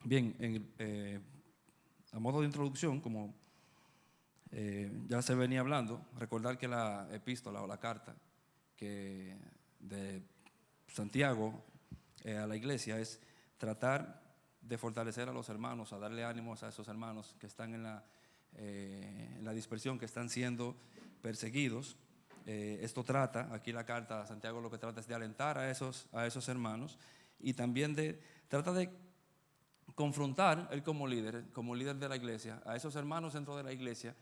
Bien, a modo de introducción, como ya se venía hablando, recordar que la epístola o la carta que de Santiago a la iglesia es tratar de fortalecer a los hermanos, a darle ánimos a esos hermanos que están en la dispersión, que están siendo perseguidos. Esto trata, aquí la carta, Santiago lo que trata es de alentar a esos hermanos y también trata de confrontar él como líder de la iglesia, a esos hermanos dentro de la iglesia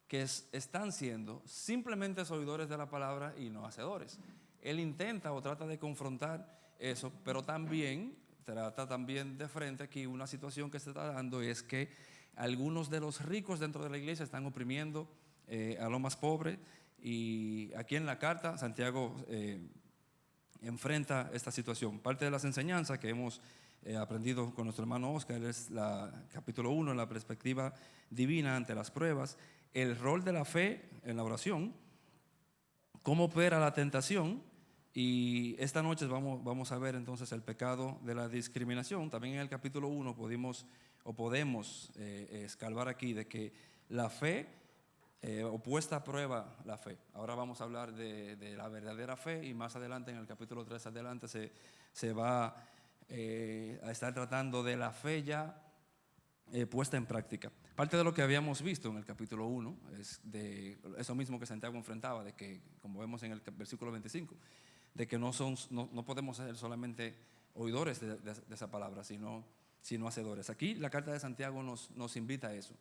que están siendo simplemente oidores de la palabra y no hacedores. Él intenta o trata de confrontar eso, pero también trata también de frente aquí una situación que se está dando, es que algunos de los ricos dentro de la iglesia están oprimiendo a los más pobres, y aquí en la carta Santiago enfrenta esta situación. Parte de las enseñanzas que hemos aprendido con nuestro hermano Oscar es capítulo 1, la perspectiva divina ante las pruebas, el rol de la fe en la oración, cómo opera la tentación, y esta noche vamos a ver entonces el pecado de la discriminación. También en el capítulo 1 podemos escarbar aquí de que la fe opuesta a prueba la fe. Ahora vamos a hablar de la verdadera fe, y más adelante en el capítulo 3 adelante se va a estar tratando de la fe ya puesta en práctica. Parte de lo que habíamos visto en el capítulo 1 es de eso mismo que Santiago enfrentaba, de que, como vemos en el versículo 25, de que no podemos ser solamente oidores de esa palabra, sino hacedores. Aquí la carta de Santiago nos invita a eso,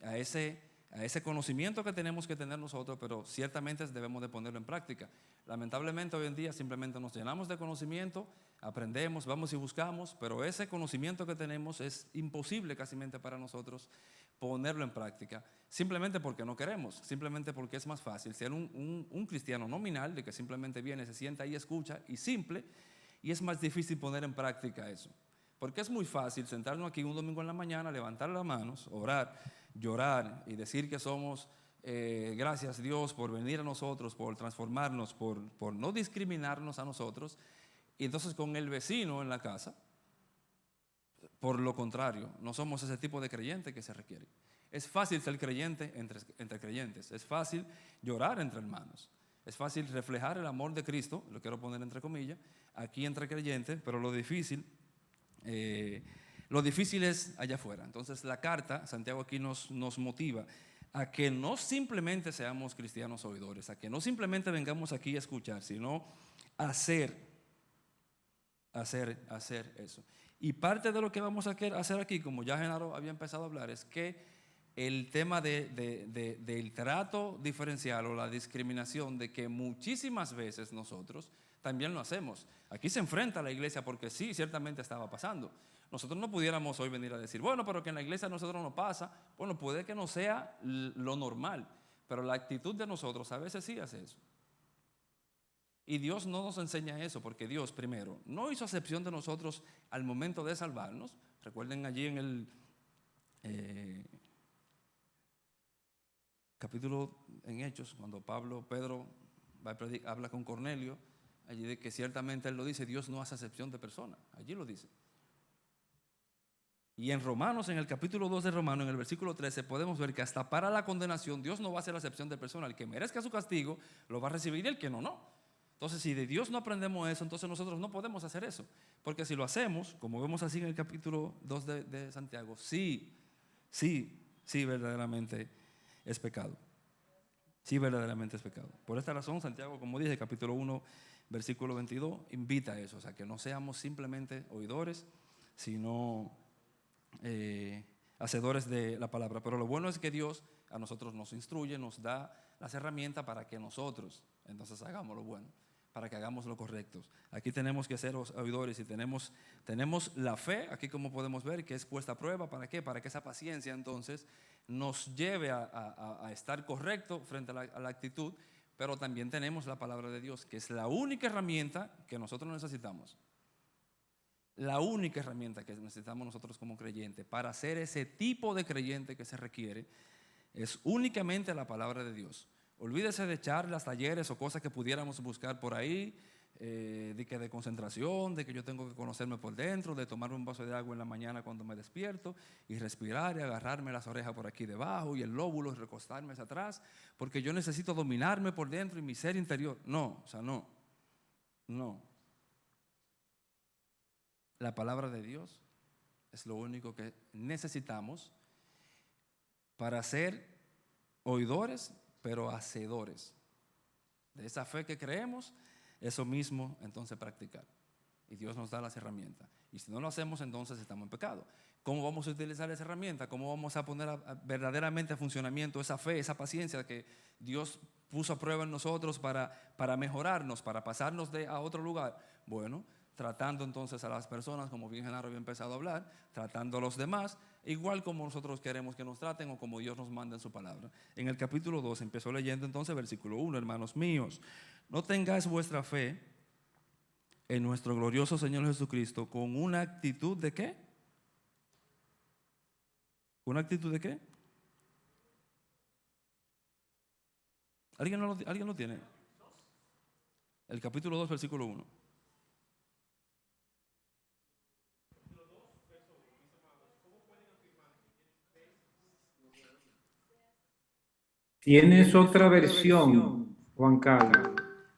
a ese conocimiento que tenemos que tener nosotros, pero ciertamente debemos de ponerlo en práctica. Lamentablemente hoy en día simplemente nos llenamos de conocimiento, aprendemos, vamos y buscamos, pero ese conocimiento que tenemos es imposible casi para nosotros ponerlo en práctica, simplemente porque no queremos, simplemente porque es más fácil ser un cristiano nominal, de que simplemente viene, se sienta y escucha, y simple, y es más difícil poner en práctica eso. Porque es muy fácil sentarnos aquí un domingo en la mañana, levantar las manos, orar, llorar y decir que somos, gracias Dios por venir a nosotros, por transformarnos, por no discriminarnos a nosotros, y entonces con el vecino en la casa, por lo contrario, no somos ese tipo de creyente que se requiere. Es fácil ser creyente entre creyentes, es fácil llorar entre hermanos, es fácil reflejar el amor de Cristo, lo quiero poner entre comillas, aquí entre creyentes, pero lo difícil es allá afuera. Entonces la carta, Santiago aquí nos motiva a que no simplemente seamos cristianos oidores, a que no simplemente vengamos aquí a escuchar, sino hacer eso. Y parte de lo que vamos a hacer aquí, como ya Genaro había empezado a hablar, es que el tema del trato diferencial o la discriminación, de que muchísimas veces nosotros también lo hacemos. Aquí se enfrenta a la iglesia porque sí, ciertamente estaba pasando. Nosotros no pudiéramos hoy venir a decir, bueno, pero que en la iglesia a nosotros no pasa. Bueno, puede que no sea lo normal, pero la actitud de nosotros a veces sí hace eso. Y Dios no nos enseña eso, porque Dios, primero, no hizo acepción de nosotros al momento de salvarnos. Recuerden allí en el capítulo en Hechos, cuando Pedro habla con Cornelio, allí de que ciertamente él lo dice, Dios no hace acepción de personas, allí lo dice. Y en Romanos, en el capítulo 2 de Romanos, en el versículo 13, podemos ver que hasta para la condenación Dios no va a hacer acepción de personas. El que merezca su castigo lo va a recibir, y el que no. Entonces, si de Dios no aprendemos eso, entonces nosotros no podemos hacer eso. Porque si lo hacemos, como vemos así en el capítulo 2 de Santiago, sí, verdaderamente es pecado. Sí, verdaderamente es pecado. Por esta razón, Santiago, como dije, capítulo 1, versículo 22, invita a eso. O sea, que no seamos simplemente oidores, sino hacedores de la palabra. Pero lo bueno es que Dios a nosotros nos instruye, nos da las herramientas para que nosotros entonces hagamos lo bueno, para que hagamos lo correcto. Aquí tenemos que ser oidores, y tenemos la fe, aquí como podemos ver, que es puesta a prueba. ¿Para qué? Para que esa paciencia entonces nos lleve a estar correcto frente a la actitud, pero también tenemos la palabra de Dios, que es la única herramienta que nosotros necesitamos. La única herramienta que necesitamos nosotros como creyentes para ser ese tipo de creyente que se requiere es únicamente la palabra de Dios. Olvídese de charlas, talleres o cosas que pudiéramos buscar por ahí, de concentración, de que yo tengo que conocerme por dentro, de tomarme un vaso de agua en la mañana cuando me despierto y respirar y agarrarme las orejas por aquí debajo y el lóbulo y recostarme hacia atrás, porque yo necesito dominarme por dentro y mi ser interior. No, o sea, no, no. La palabra de Dios es lo único que necesitamos para ser oidores, pero hacedores de esa fe que creemos. Eso mismo entonces practicar, y Dios nos da las herramientas, y si no lo hacemos entonces estamos en pecado. ¿Cómo vamos a utilizar esa herramienta? ¿Cómo vamos a poner verdaderamente a funcionamiento esa fe, esa paciencia que Dios puso a prueba en nosotros para mejorarnos, para pasarnos a otro lugar? Bueno, tratando entonces a las personas, como bien Genaro había empezado a hablar, tratando a los demás igual como nosotros queremos que nos traten o como Dios nos manda en su palabra. En el capítulo 2 empezó leyendo entonces versículo 1, hermanos míos, no tengáis vuestra fe en nuestro glorioso Señor Jesucristo con una actitud de ¿qué? ¿Una actitud de qué? ¿Alguien lo tiene? El capítulo 2, versículo 1. ¿Tienes otra versión, Juan Carlos?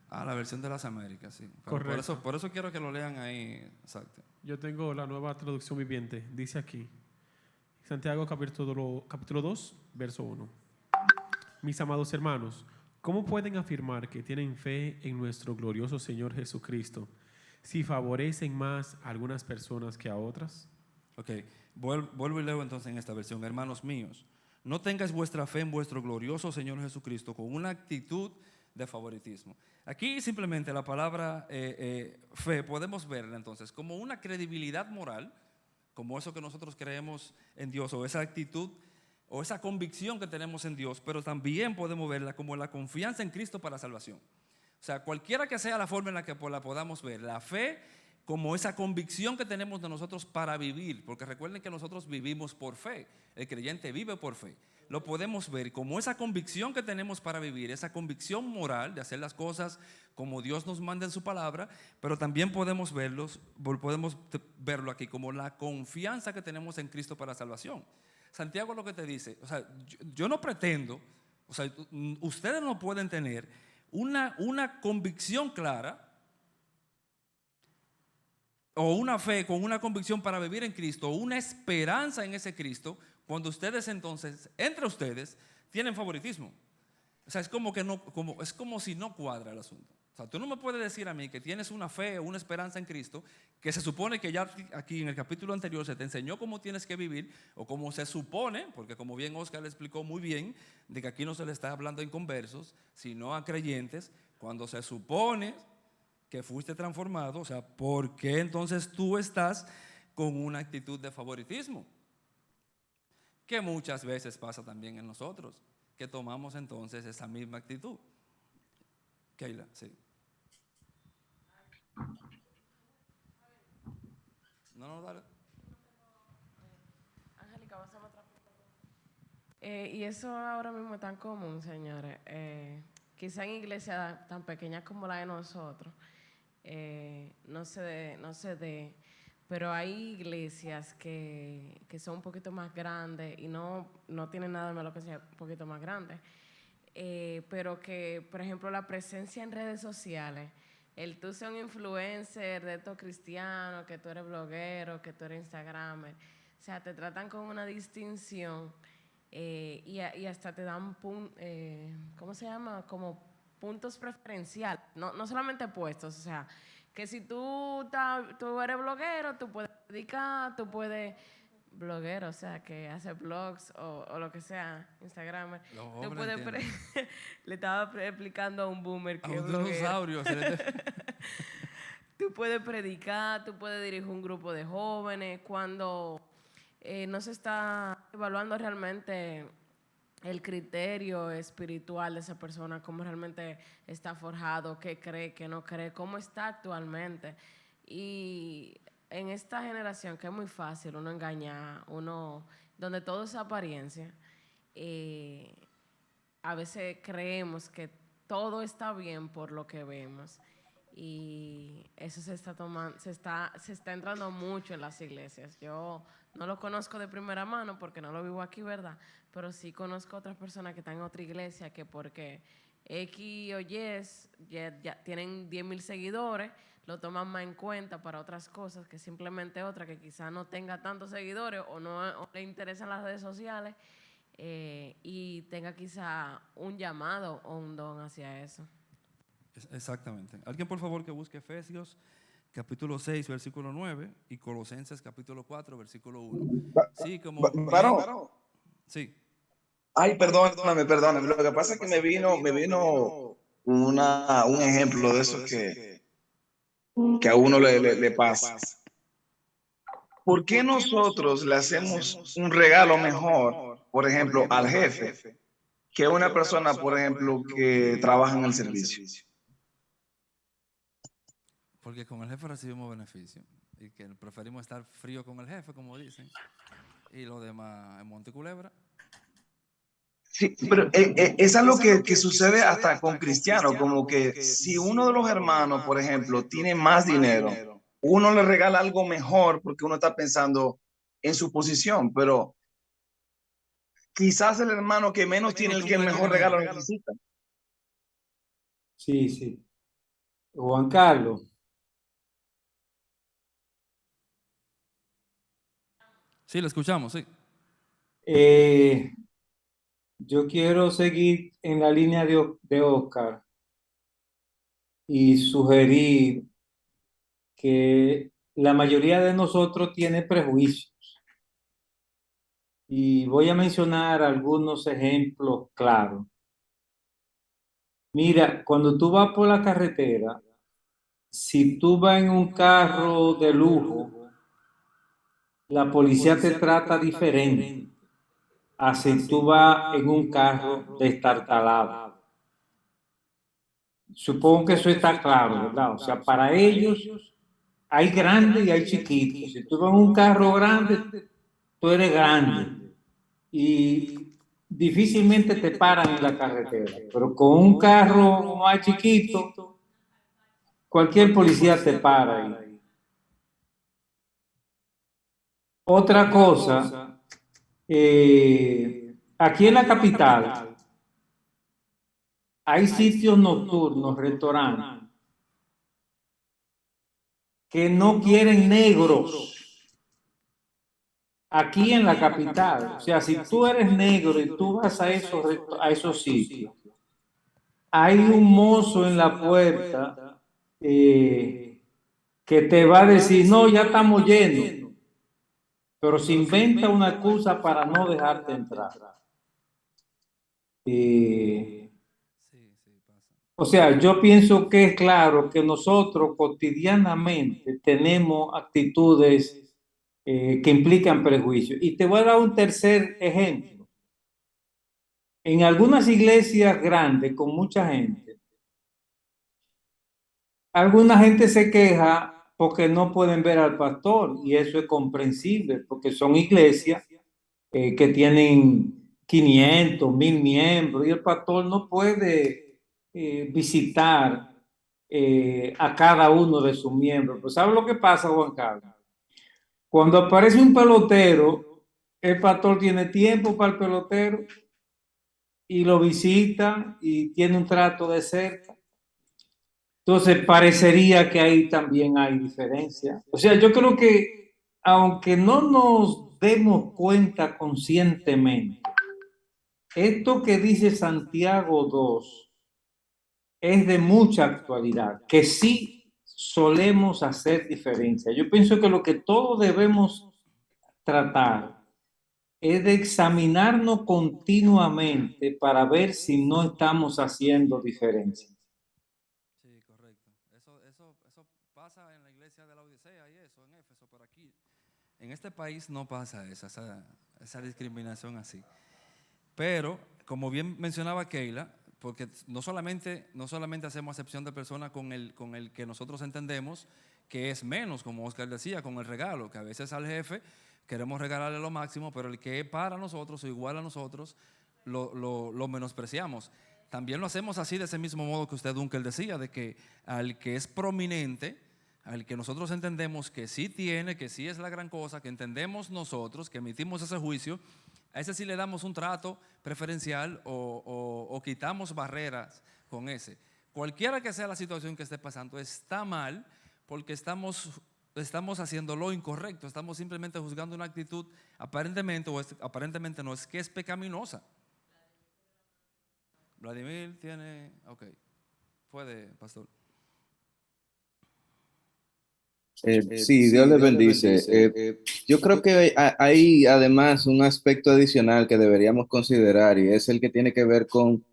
Ah, la versión de las Américas, sí. Pero Correcto. por eso quiero que lo lean ahí, exacto. Yo tengo la nueva traducción viviente. Dice aquí, Santiago capítulo 2, verso 1. Mis amados hermanos, ¿cómo pueden afirmar que tienen fe en nuestro glorioso Señor Jesucristo si favorecen más a algunas personas que a otras? Ok, vuelvo y leo entonces en esta versión. Hermanos míos, no tengáis vuestra fe en vuestro glorioso Señor Jesucristo con una actitud de favoritismo. Aquí simplemente la palabra fe podemos verla entonces como una credibilidad moral, como eso que nosotros creemos en Dios, o esa actitud o esa convicción que tenemos en Dios, pero también podemos verla como la confianza en Cristo para la salvación. O sea, cualquiera que sea la forma en la que la podamos ver, la fe como esa convicción que tenemos de nosotros para vivir, porque recuerden que nosotros vivimos por fe, el creyente vive por fe. Lo podemos ver como esa convicción que tenemos para vivir, esa convicción moral de hacer las cosas como Dios nos manda en su palabra, pero también podemos verlo aquí como la confianza que tenemos en Cristo para la salvación. Santiago lo que te dice, o sea, yo no pretendo, o sea, ustedes no pueden tener una convicción clara o una fe con una convicción para vivir en Cristo, o una esperanza en ese Cristo, cuando ustedes entonces, entre ustedes, tienen favoritismo. O sea, es como si no cuadra el asunto. O sea, tú no me puedes decir a mí que tienes una fe o una esperanza en Cristo, que se supone que ya aquí en el capítulo anterior se te enseñó cómo tienes que vivir, o cómo se supone, porque como bien Oscar le explicó muy bien, de que aquí no se le está hablando a inconversos, sino a creyentes, cuando se supone que fuiste transformado. O sea, ¿por qué entonces tú estás con una actitud de favoritismo? Que muchas veces pasa también en nosotros, que tomamos entonces esa misma actitud. Keila, sí. No, dale. Angélica, vas a otra. Y eso ahora mismo es tan común, señores. Quizá en iglesias tan pequeñas como la de nosotros, no se dé, pero hay iglesias que son un poquito más grandes y no tienen nada de malo que sea un poquito más grande, pero que, por ejemplo, la presencia en redes sociales, el tú ser un influencer de estos cristianos, que tú eres bloguero, que tú eres instagramer, o sea, te tratan con una distinción, y hasta te dan, ¿cómo se llama? Como puntos preferenciales, no solamente puestos, o sea, que si tú eres bloguero, tú puedes dedicar, tú puedes, bloguero, o sea, que hace blogs o lo que sea, Instagram, tú puedes, le estaba explicando a un boomer que a es un bloguero. dinosaurio. Tú puedes predicar, tú puedes dirigir un grupo de jóvenes cuando no se está evaluando realmente el criterio espiritual de esa persona, cómo realmente está forjado, qué cree, qué no cree, cómo está actualmente. Y en esta generación que es muy fácil uno engañar, donde todo es apariencia, a veces creemos que todo está bien por lo que vemos. y eso se está tomando, se está entrando mucho en las iglesias. Yo no lo conozco de primera mano porque no lo vivo aquí, ¿verdad? Pero sí conozco otras personas que están en otra iglesia que porque X o Y ya tienen 10,000 seguidores, lo toman más en cuenta para otras cosas que simplemente otra que quizás no tenga tantos seguidores o no o le interesan las redes sociales, y tenga quizá un llamado o un don hacia eso. Exactamente. Alguien por favor que busque Efesios capítulo 6, versículo 9 y Colosenses capítulo 4, versículo 1. Sí, como bien. Varón, Sí. ay, perdóname. Lo que pasa es que me vino un ejemplo de eso que a uno le pasa. ¿Por qué nosotros le hacemos un regalo mejor, por ejemplo, al jefe, que a una persona, por ejemplo, que trabaja en el servicio? Porque con el jefe recibimos beneficio y que preferimos estar frío con el jefe, como dicen, y lo demás en Monte Culebra. Sí, pero es algo que sucede hasta con cristianos, como que si uno de los hermanos, por ejemplo, tiene más dinero, uno le regala algo mejor porque uno está pensando en su posición, pero quizás el hermano que menos tiene el que mejor regalo necesita. Sí, sí. Juan Carlos, Sí, lo escuchamos, sí. eh, yo quiero seguir en la línea de Oscar y sugerir que la mayoría de nosotros tiene prejuicios. Y voy a mencionar algunos ejemplos claros. Mira, cuando tú vas por la carretera, si tú vas en un carro de lujo, la policía te trata diferente a si tú vas en un carro destartalado. Supongo que eso está claro, ¿verdad? O sea, para ellos hay grandes y hay chiquitos. Si tú vas en un carro grande, tú eres grande y difícilmente te paran en la carretera. Pero con un carro más chiquito, cualquier policía te para ahí. Otra cosa, aquí en la capital hay sitios nocturnos, restaurantes, que no quieren negros aquí en la capital. O sea, si tú eres negro y tú vas a esos sitios, hay un mozo en la puerta que te va a decir, no, ya estamos llenos, pero se inventa una excusa para no dejarte entrar. Sí, sí, pasa. O sea, yo pienso que es claro que nosotros cotidianamente tenemos actitudes que implican prejuicios. Y te voy a dar un tercer ejemplo. En algunas iglesias grandes con mucha gente, alguna gente se queja porque no pueden ver al pastor y eso es comprensible porque son iglesias que tienen 500, 1,000 miembros y el pastor no puede visitar a cada uno de sus miembros. Pues ¿sabe lo que pasa, Juan Carlos? Cuando aparece un pelotero, el pastor tiene tiempo para el pelotero y lo visita y tiene un trato de cerca. Entonces parecería que ahí también hay diferencia. O sea, yo creo que aunque no nos demos cuenta conscientemente, esto que dice Santiago 2 es de mucha actualidad, que sí solemos hacer diferencia. Yo pienso que lo que todos debemos tratar es de examinarnos continuamente para ver si no estamos haciendo diferencia. Sí, correcto. Eso pasa en la iglesia de la Odisea y eso, en Éfeso, por aquí. En este país no pasa esa discriminación así. Pero, como bien mencionaba Keila, porque no solamente hacemos acepción de personas con el que nosotros entendemos que es menos, como Oscar decía, con el regalo, que a veces al jefe queremos regalarle lo máximo, pero el que es para nosotros o igual a nosotros, lo menospreciamos. también lo hacemos así, de ese mismo modo que usted, Dunkel, decía, de que al que es prominente, al que nosotros entendemos que sí tiene, que sí es la gran cosa, que entendemos nosotros, que emitimos ese juicio, a ese sí le damos un trato preferencial o quitamos barreras con ese. Cualquiera que sea la situación que esté pasando, está mal porque estamos haciendo lo incorrecto, estamos simplemente juzgando una actitud aparentemente, aparentemente no, es que es pecaminosa. Vladimir tiene, ok, puede, pastor. Sí, Dios les bendice. Yo creo que hay además un aspecto adicional que deberíamos considerar y es el que tiene que ver con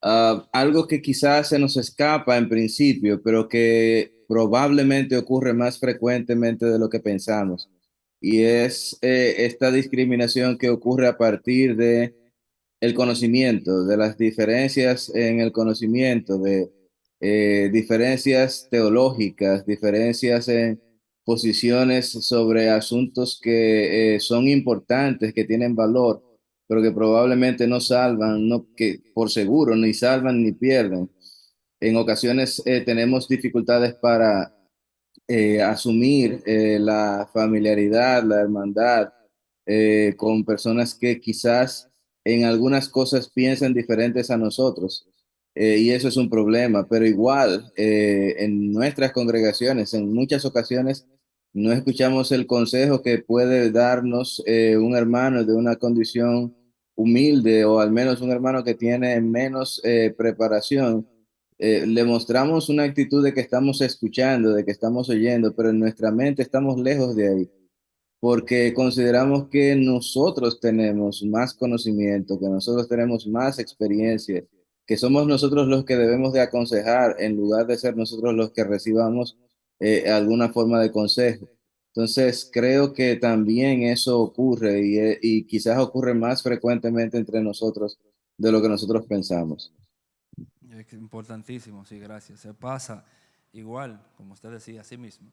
algo que quizás se nos escapa en principio, pero que probablemente ocurre más frecuentemente de lo que pensamos. Y es esta discriminación que ocurre a partir de el conocimiento, de las diferencias en el conocimiento, de diferencias teológicas, diferencias en posiciones sobre asuntos que son importantes, que tienen valor, pero que probablemente no salvan, no, que por seguro ni salvan ni pierden. En ocasiones tenemos dificultades para asumir la familiaridad, la hermandad con personas que quizás en algunas cosas piensan diferentes a nosotros. Y eso es un problema, pero igual en nuestras congregaciones, en muchas ocasiones, no escuchamos el consejo que puede darnos un hermano de una condición humilde o al menos un hermano que tiene menos preparación. Le mostramos una actitud de que estamos escuchando, de que estamos oyendo, pero en nuestra mente estamos lejos de ahí, porque consideramos que nosotros tenemos más conocimiento, que nosotros tenemos más experiencia, que somos nosotros los que debemos de aconsejar en lugar de ser nosotros los que recibamos alguna forma de consejo. Entonces, creo que también eso ocurre y quizás ocurre más frecuentemente entre nosotros de lo que nosotros pensamos. Es importantísimo, sí, gracias. Se pasa igual, como usted decía, así mismo.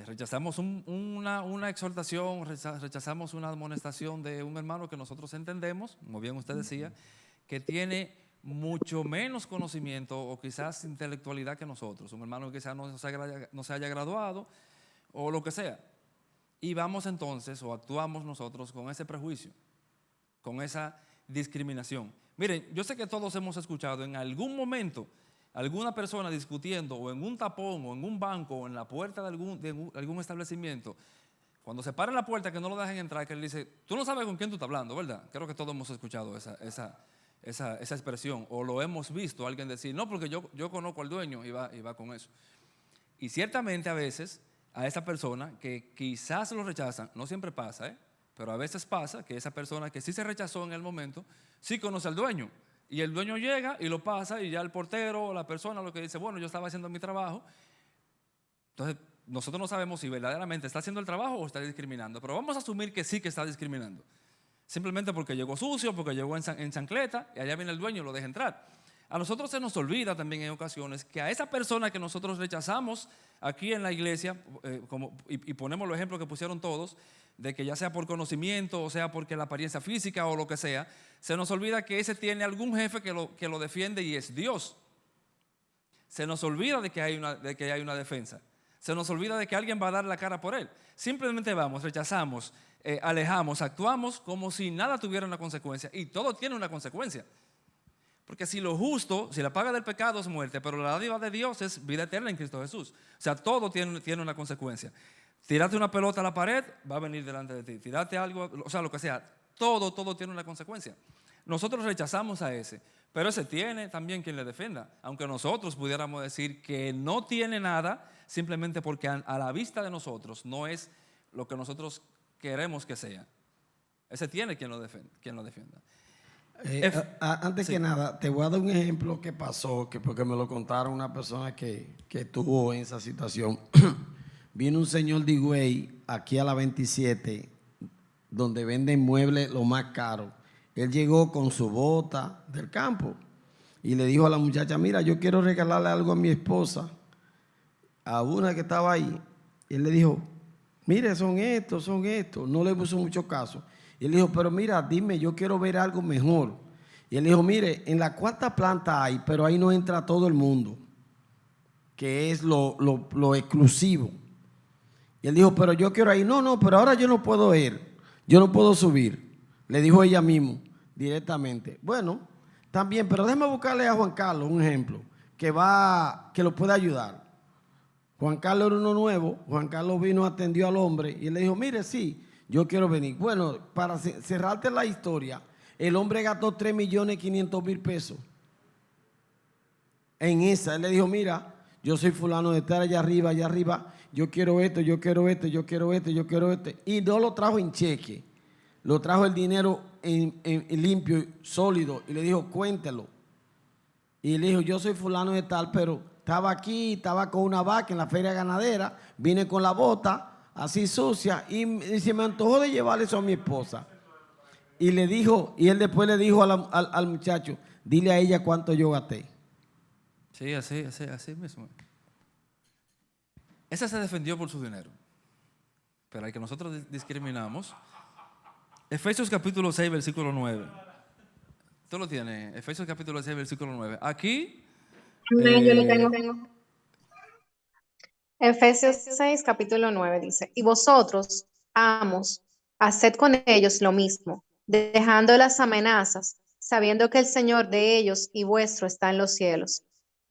Rechazamos una exhortación, rechazamos una amonestación de un hermano que nosotros entendemos, como bien usted decía, que tiene mucho menos conocimiento o quizás intelectualidad que nosotros, un hermano que quizás no se haya graduado o lo que sea. Y vamos entonces o actuamos nosotros con ese prejuicio, con esa discriminación. Miren, yo sé que todos hemos escuchado en algún momento alguna persona discutiendo o en un tapón o en un banco o en la puerta de algún establecimiento, cuando se para en la puerta que no lo dejen entrar, que él dice, tú no sabes con quién tú estás hablando, ¿verdad? Creo que todos hemos escuchado esa expresión o lo hemos visto alguien decir, no, porque yo conozco al dueño y va con eso. Y ciertamente a veces a esa persona que quizás lo rechazan, no siempre pasa, pero a veces pasa que esa persona que sí se rechazó en el momento, sí conoce al dueño. Y el dueño llega y lo pasa y ya el portero o la persona lo que dice, bueno, yo estaba haciendo mi trabajo. Entonces, nosotros no sabemos si verdaderamente está haciendo el trabajo o está discriminando, pero vamos a asumir que sí que está discriminando. Simplemente porque llegó sucio, porque llegó en chancleta y allá viene el dueño y lo deja entrar. A nosotros se nos olvida también en ocasiones que a esa persona que nosotros rechazamos aquí en la iglesia, y ponemos los ejemplos que pusieron todos, de que ya sea por conocimiento o sea porque la apariencia física o lo que sea, se nos olvida que ese tiene algún jefe que lo defiende y es Dios. Se nos olvida de que hay una defensa. Se nos olvida de que alguien va a dar la cara por él. Simplemente vamos, rechazamos, alejamos, actuamos como si nada tuviera una consecuencia y todo tiene una consecuencia. Porque si lo justo, si la paga del pecado es muerte, pero la dádiva de Dios es vida eterna en Cristo Jesús. O sea, todo tiene una consecuencia. Tirate una pelota a la pared, va a venir delante de ti. Tirate algo, o sea, lo que sea, todo tiene una consecuencia. Nosotros rechazamos a ese, pero ese tiene también quien le defienda. Aunque nosotros pudiéramos decir que no tiene nada, simplemente porque a la vista de nosotros no es lo que nosotros queremos que sea. Ese tiene quien lo defienda. Antes Sí. que nada, te voy a dar un ejemplo que pasó, porque me lo contaron una persona que estuvo en esa situación. Vino un señor de Higüey aquí a la 27, donde venden muebles lo más caro. Él llegó con su bota del campo y le dijo a la muchacha, mira, yo quiero regalarle algo a mi esposa, a una que estaba ahí. Y él le dijo, mire, son estos. No le puso mucho caso. Y él dijo, pero mira, dime, yo quiero ver algo mejor. Y él dijo, mire, en la cuarta planta hay, pero ahí no entra todo el mundo, que es lo exclusivo. Y él dijo, pero yo quiero ir. No, no, pero ahora yo no puedo ir. Yo no puedo subir. Le dijo ella mismo directamente. Bueno, también, pero déjame buscarle a Juan Carlos un ejemplo que lo puede ayudar. Juan Carlos era uno nuevo. Juan Carlos vino, atendió al hombre y le dijo, mire, sí, yo quiero venir. Bueno, para cerrarte la historia, el hombre gastó 3.500.000 pesos en esa. Él le dijo, mira, yo soy fulano de estar allá arriba, yo quiero esto, yo quiero esto, yo quiero esto, yo quiero esto. Y no lo trajo en cheque, lo trajo el dinero en limpio, sólido, y le dijo, cuéntelo. Y le dijo, yo soy fulano de tal, pero estaba aquí, estaba con una vaca en la feria ganadera, vine con la bota así sucia y se me antojó de llevarle eso a mi esposa. Y le dijo, y él después le dijo al muchacho, dile a ella cuánto yo gasté. Sí, así mismo. Ese se defendió por su dinero. Pero al que nosotros discriminamos. Efesios capítulo 6, versículo 9. Tú lo tienes, Efesios capítulo 6, versículo 9. Aquí. Yo lo tengo. Efesios 6, capítulo 9 dice, y vosotros, amos, haced con ellos lo mismo, dejando las amenazas, sabiendo que el Señor de ellos y vuestro está en los cielos,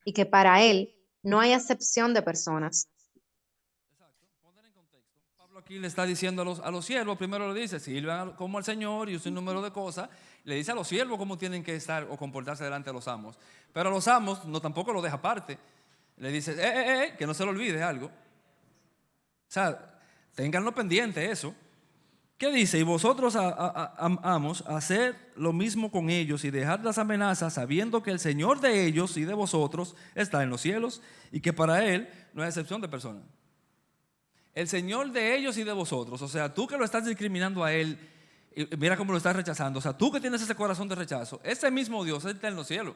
y que para Él no hay acepción de personas. Exacto, poner en contexto. Pablo aquí le está diciendo a los siervos, primero le dice, sirvan como al Señor y usen un número de cosas. Le dice a los siervos cómo tienen que estar o comportarse delante de los amos. Pero a los amos no tampoco lo deja aparte. Le dice, que no se le olvide algo. O sea, ténganlo pendiente eso. ¿Qué dice? Y vosotros, amos, hacer lo mismo con ellos y dejar las amenazas, sabiendo que el Señor de ellos y de vosotros está en los cielos y que para Él no hay excepción de persona. El Señor de ellos y de vosotros, o sea, tú que lo estás discriminando a Él, y mira cómo lo estás rechazando, o sea, tú que tienes ese corazón de rechazo, ese mismo Dios está en los cielos.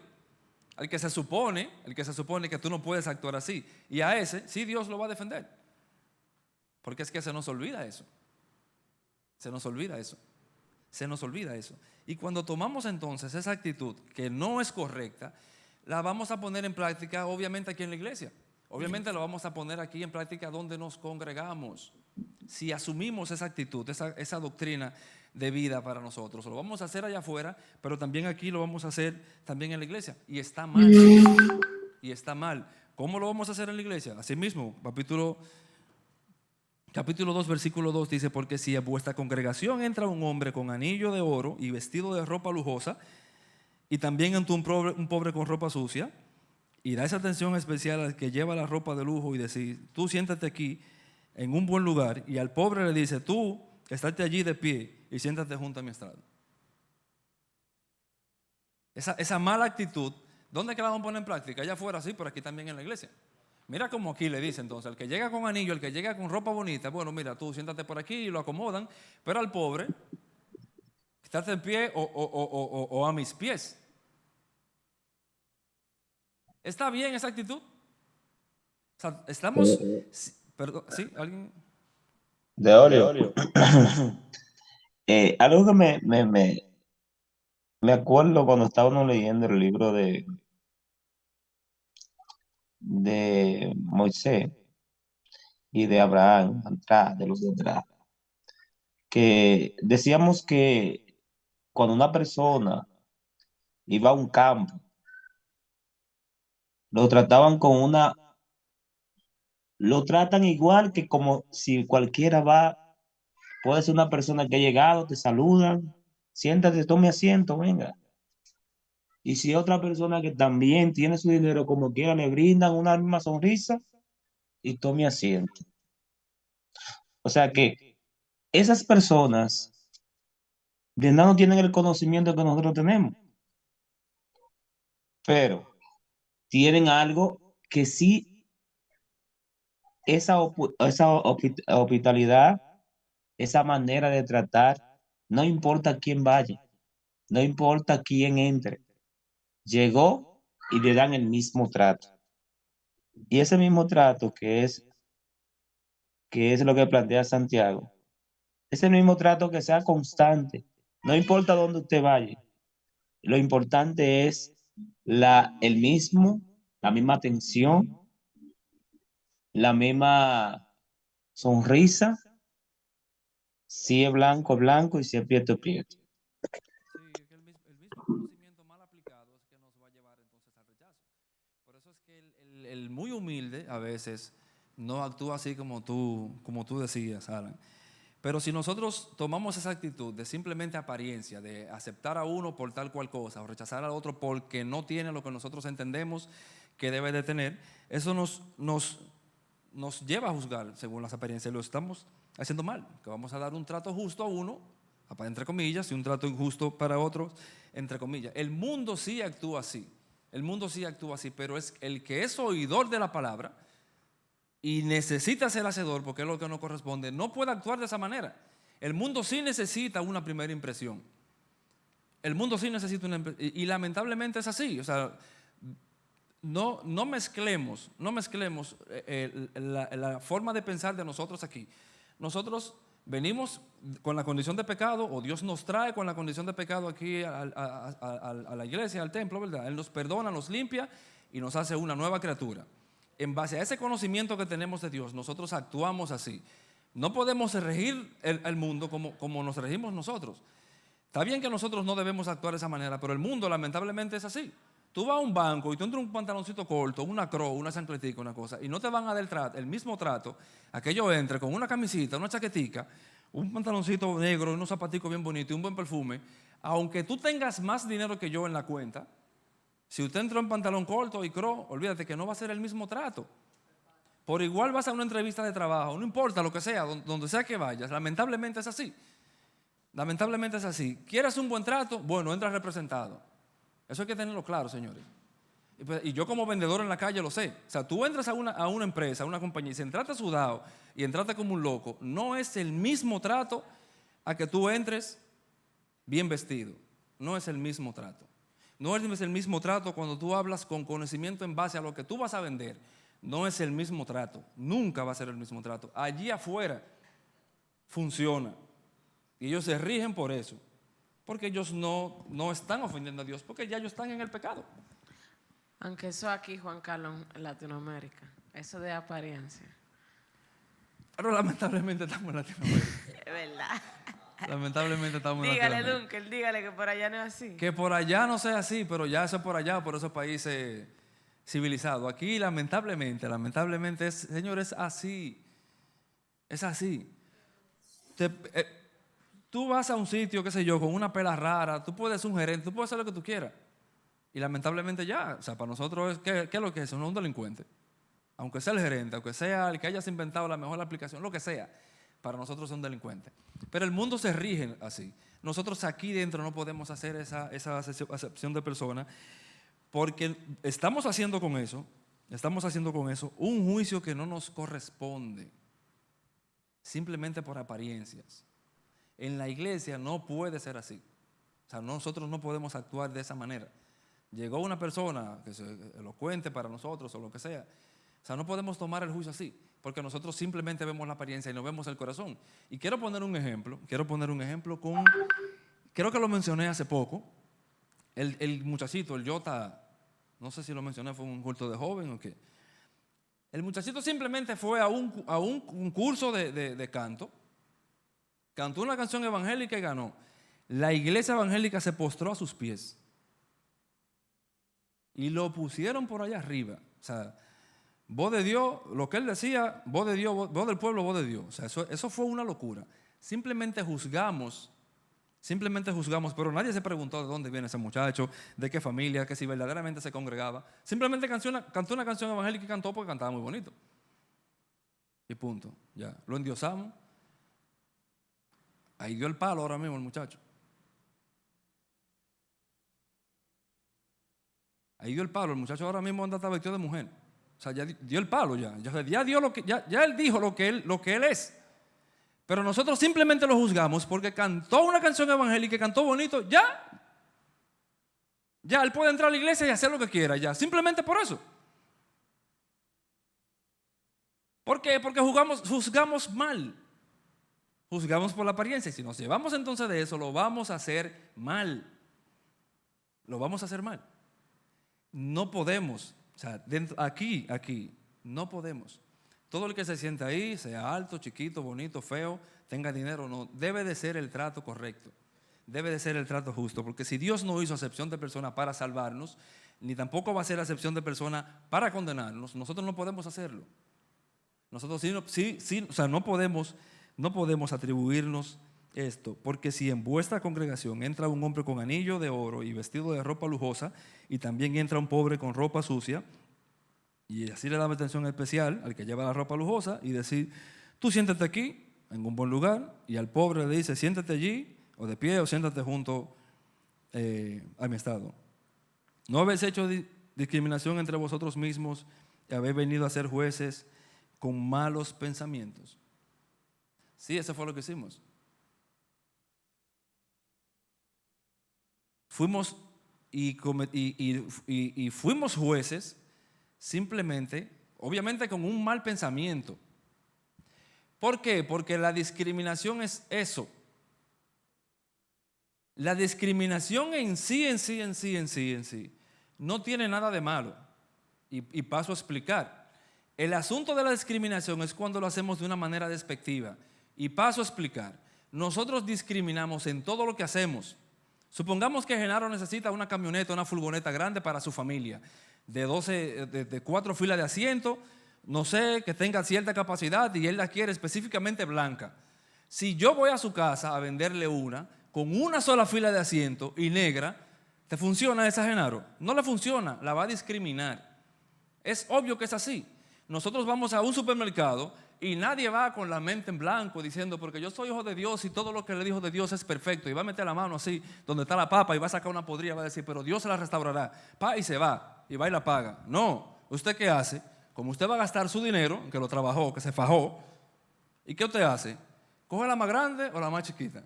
El que se supone que tú no puedes actuar así. Y a ese, sí, Dios lo va a defender. Porque es que se nos olvida eso. Se nos olvida eso. Y cuando tomamos entonces esa actitud que no es correcta, la vamos a poner en práctica obviamente aquí en la iglesia. Obviamente la vamos a poner aquí en práctica donde nos congregamos. Si asumimos esa actitud, esa doctrina de vida para nosotros, lo vamos a hacer allá afuera, pero también aquí lo vamos a hacer también en la iglesia. Y está mal. Y está mal. ¿Cómo lo vamos a hacer en la iglesia? Así mismo, capítulo 2, versículo 2 dice, porque si en vuestra congregación entra un hombre con anillo de oro y vestido de ropa lujosa, y también entra un pobre con ropa sucia, y da esa atención especial al que lleva la ropa de lujo y decir, tú siéntate aquí en un buen lugar, y al pobre le dice, tú estate allí de pie y siéntate junto a mi estrado. Esa mala actitud, ¿dónde es que la vamos a poner en práctica? Allá afuera sí, pero aquí también en la iglesia. Mira como aquí le dice entonces, el que llega con anillo, el que llega con ropa bonita, bueno, mira, tú siéntate por aquí y lo acomodan, pero al pobre, estate en pie o a mis pies. ¿Está bien esa actitud? O sea, estamos... Perdón, ¿sí? ¿Alguien? De Oreo. Algo que me acuerdo cuando estábamos leyendo el libro de Moisés y de Abraham, atrás, de los de atrás, que decíamos que cuando una persona iba a un campo, lo trataban lo tratan igual que como si cualquiera va, puede ser una persona que ha llegado, te saludan, siéntate, tome asiento, venga. Y si otra persona que también tiene su dinero como quiera, le brindan una misma sonrisa y tome asiento. O sea que esas personas de nada no tienen el conocimiento que nosotros tenemos, pero tienen algo que sí, esa hospitalidad, esa manera de tratar, no importa quién vaya, no importa quién entre, llegó y le dan el mismo trato. Y ese mismo trato que es lo que plantea Santiago, ese mismo trato que sea constante, no importa dónde usted vaya, Lo importante es la misma atención, la misma sonrisa. Si es blanco, blanco, y si es prieto, prieto. Sí, es que el mismo conocimiento mal aplicado es que nos va a llevar entonces al rechazo. Por eso es que el muy humilde a veces no actúa así como tú decías, Alan. Pero si nosotros tomamos esa actitud de simplemente apariencia, de aceptar a uno por tal cual cosa o rechazar al otro porque no tiene lo que nosotros entendemos que debe de tener, eso nos lleva a juzgar según las apariencias. Lo estamos haciendo mal, que vamos a dar un trato justo a uno, entre comillas, y un trato injusto para otros, entre comillas. El mundo sí actúa así, pero es el que es oidor de la palabra y necesita ser hacedor, porque es lo que no corresponde, no puede actuar de esa manera. El mundo sí necesita una primera impresión. El mundo sí necesita una impresión, y lamentablemente es así. O sea, no mezclemos la forma de pensar de nosotros aquí. Nosotros venimos con la condición de pecado, o Dios nos trae con la condición de pecado aquí a la iglesia, al templo, ¿verdad? Él nos perdona, nos limpia y nos hace una nueva criatura. En base a ese conocimiento que tenemos de Dios, nosotros actuamos así. No podemos regir el mundo como nos regimos nosotros. Está bien que nosotros no debemos actuar de esa manera, pero el mundo lamentablemente es así. Tú vas a un banco y tú entras un pantaloncito corto, una croc, una chancletica, una cosa, y no te van a dar el mismo trato a que yo entre con una camisita, una chaquetica, un pantaloncito negro, unos zapaticos bien bonitos y un buen perfume, aunque tú tengas más dinero que yo en la cuenta. Si usted entró en pantalón corto y croc, olvídate que no va a ser el mismo trato. Por igual vas a una entrevista de trabajo, no importa lo que sea, donde sea que vayas, lamentablemente es así. Lamentablemente es así. ¿Quieres un buen trato? Bueno, entras representado. Eso hay que tenerlo claro, señores. Y yo como vendedor en la calle lo sé. O sea, tú entras a una empresa, a una compañía, y si entraste sudado y entraste como un loco, no es el mismo trato a que tú entres bien vestido. No es el mismo trato. No es el mismo trato cuando tú hablas con conocimiento en base a lo que tú vas a vender. No es el mismo trato. Nunca va a ser el mismo trato. Allí afuera funciona. Y ellos se rigen por eso. Porque ellos no están ofendiendo a Dios, porque ya ellos están en el pecado. Aunque eso aquí, Juan Carlos, en Latinoamérica, eso de apariencia. Pero lamentablemente estamos en Latinoamérica. Es verdad. Lamentablemente estamos en Dígale, Latinoamérica. Dunkel, dígale que por allá no es así. Que por allá no sea así, pero ya eso es por allá, por esos países civilizados. Aquí lamentablemente es, señores, así. Es así. Tú vas a un sitio, qué sé yo, con una pela rara, tú puedes ser un gerente, tú puedes hacer lo que tú quieras. Y lamentablemente ya, o sea, para nosotros, ¿qué es lo que es? Un delincuente. Aunque sea el gerente, aunque sea el que hayas inventado la mejor aplicación, lo que sea, para nosotros es un delincuente. Pero el mundo se rige así. Nosotros aquí dentro no podemos hacer esa acepción de persona, porque estamos haciendo con eso un juicio que no nos corresponde, simplemente por apariencias. En la iglesia no puede ser así. O sea, nosotros no podemos actuar de esa manera. Llegó una persona que es elocuente para nosotros o lo que sea. O sea, no podemos tomar el juicio así, porque nosotros simplemente vemos la apariencia y no vemos el corazón. Y quiero poner un ejemplo con, creo que lo mencioné hace poco, el muchachito, el Jota, no sé si lo mencioné, fue un culto de joven o qué. El muchachito simplemente fue a un curso de canto, cantó una canción evangélica y ganó. La iglesia evangélica se postró a sus pies y lo pusieron por allá arriba. O sea, voz de Dios, lo que él decía, voz de Dios, voz del pueblo, voz de Dios. O sea, eso fue una locura. Simplemente juzgamos, pero nadie se preguntó de dónde viene ese muchacho, de qué familia, que si verdaderamente se congregaba. Simplemente cantó una canción evangélica y cantó porque cantaba muy bonito. Y punto, ya. Lo endiosamos. Ahí dio el palo ahora mismo el muchacho. Ahí dio el palo, el muchacho ahora mismo anda vestido de mujer. O sea, ya dio el palo ya. Ya dio ya él dijo lo que él es. Pero nosotros simplemente lo juzgamos porque cantó una canción evangélica y cantó bonito, ya. Ya, él puede entrar a la iglesia y hacer lo que quiera, ya. Simplemente por eso. ¿Por qué? Porque juzgamos mal. Juzgamos por la apariencia. Y si nos llevamos entonces de eso, lo vamos a hacer mal. lo vamos a hacer mal. No podemos, o sea, aquí, no podemos. Todo el que se sienta ahí, sea alto, chiquito, bonito, feo, tenga dinero o no, debe de ser el trato correcto. Debe de ser el trato justo, porque si Dios no hizo acepción de persona para salvarnos, ni tampoco va a ser acepción de persona para condenarnos, nosotros no podemos hacerlo. Nosotros o sea, no podemos atribuirnos esto, porque si en vuestra congregación entra un hombre con anillo de oro y vestido de ropa lujosa, y también entra un pobre con ropa sucia, y así le damos atención especial al que lleva la ropa lujosa y decir, tú siéntate aquí, en un buen lugar, y al pobre le dice, siéntate allí, o de pie, o siéntate junto a mi estado. No habéis hecho discriminación entre vosotros mismos y habéis venido a ser jueces con malos pensamientos. Sí, eso fue lo que hicimos. Fuimos y fuimos jueces simplemente, obviamente con un mal pensamiento. ¿Por qué? Porque la discriminación es eso. La discriminación en sí, no tiene nada de malo. Y paso a explicar. El asunto de la discriminación es cuando lo hacemos de una manera despectiva. Y paso a explicar. Nosotros discriminamos en todo lo que hacemos. Supongamos que Genaro necesita una camioneta, una furgoneta grande para su familia, de 4 filas de asiento, no sé, que tenga cierta capacidad y él la quiere específicamente blanca. Si yo voy a su casa a venderle una, con una sola fila de asiento y negra, ¿te funciona esa, Genaro? No le funciona, la va a discriminar. Es obvio que es así. Nosotros vamos a un supermercado y nadie va con la mente en blanco diciendo, porque yo soy hijo de Dios y todo lo que le dijo de Dios es perfecto, y va a meter la mano así donde está la papa y va a sacar una podrida y va a decir, pero Dios se la restaurará. Y se va y la paga. No, ¿usted qué hace? Como usted va a gastar su dinero, que lo trabajó, que se fajó, ¿y qué usted hace? ¿Coge la más grande o la más chiquita?